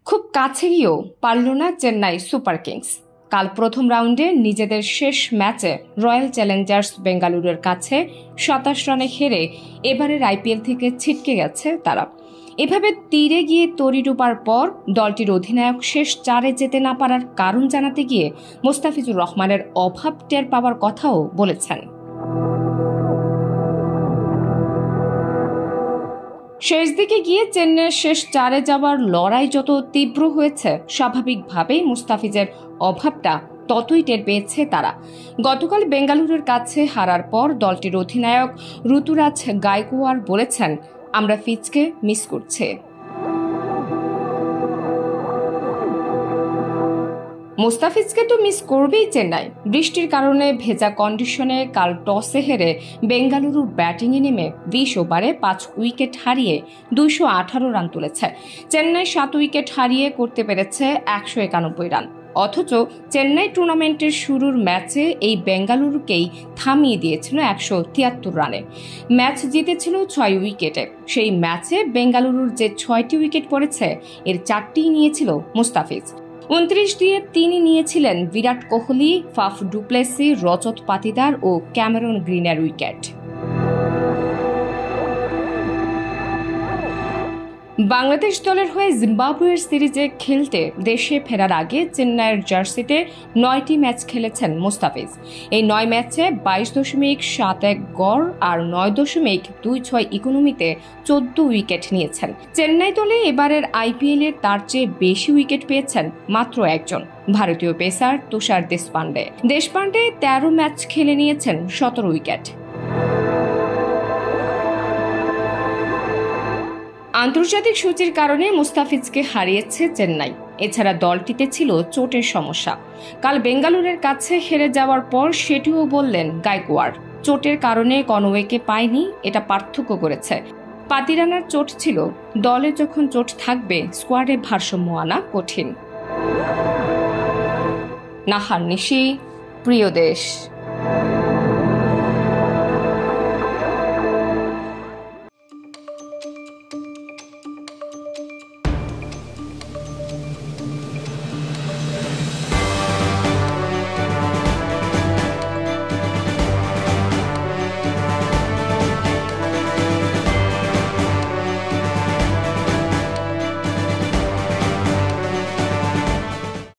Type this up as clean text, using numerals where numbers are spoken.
খুব কাছে গিয়েও পারল না চেন্নাই সুপার কিংস। কাল প্রথম রাউন্ডে নিজেদের শেষ ম্যাচে রয়্যাল চ্যালেঞ্জার্স বেঙ্গালুরুর কাছে ২৭ রানে হেরে এবারের আইপিএল থেকে ছিটকে গেছে তারা। এভাবে তীরে গিয়ে তরি ডোবার পর দলটির অধিনায়ক শেষ ৪-এ যেতে না পারার কারণ জানাতে গিয়ে মোস্তাফিজুর রহমানের অভাব টের পাওয়ার কথাও বলেছেন। শেষ দিকে গিয়ে চেন্নাইয়ের শেষ ৪-এ যাওয়ার লড়াই যত তীব্র হয়েছে, স্বাভাবিকভাবেই মুস্তাফিজের অভাবটা ততই টের পেয়েছে তারা। গতকাল বেঙ্গালুরুর কাছে হারার পর দলটির অধিনায়ক ঋতুরাজ গায়কোয়াড় বলেছেন, আমরা ফিজকে মিস করছি। মুস্তাফিজকে তো মিস করবেই চেন্নাই। বৃষ্টির কারণে ভেজা কন্ডিশনে কাল টসে হেরে বেঙ্গালুরু ব্যাটিংয়ে নেমে ২০ ওভারে ৫ উইকেট হারিয়ে ২১৮ রান তুলেছে। চেন্নাই ৭ উইকেট হারিয়ে করতে পেরেছে ১৯১ রান। অথচ চেন্নাই টুর্নামেন্টের শুরুর ম্যাচে এই বেঙ্গালুরুকেই থামিয়ে দিয়েছিল ১৭৩ রানে। ম্যাচ জিতেছিল ৬ উইকেটে। সেই ম্যাচে বেঙ্গালুরুর যে ৬টি উইকেট পড়েছে, এর ৪টিই নিয়েছিল মুস্তাফিজ। ২৯ দিয়ে তিনি নিয়েছিলেন Virat Kohli, Faf du Plessis, Rajat Patidar ও ক্যামেরন গ্রিনের উইকেট। বাংলাদেশ দলের হয়ে জিম্বাবুয়ের সিরিজে খেলতে দেশে ফেরার আগে চেন্নাইয়ের জার্সিতে ৯টি ম্যাচ খেলেছেন মুস্তাফিজ। এই ৯ ম্যাচে ২২.৭১ গড় আর ৯.২৬ ইকোনমিতে ১৪ উইকেট নিয়েছেন। চেন্নাই দলে এবারের আইপিএলে তার চেয়ে বেশি উইকেট পেয়েছেন মাত্র একজন, ভারতীয় পেসার তুষার দেশপান্ডে। দেশপান্ডে ১৩ ম্যাচ খেলে নিয়েছেন ১৭ উইকেট। আন্তর্জাতিক সূচির কারণে মুস্তাফিজকে হারিয়েছে চেন্নাই। এছাড়া দলটিতে ছিল চোটের সমস্যা। কাল বেঙ্গালুরুর কাছে হেরে যাওয়ার পর সেটিও বললেন গায়কোয়াড়। চোটের কারণে কনওয়েকে পায়নি, এটা পার্থক্য করেছে। পাতিরানার চোট ছিল, দলে যখন চোট থাকবে স্কোয়াডে ভারসাম্য আনা কঠিন। নাহার নিশি, প্রিয় দেশ।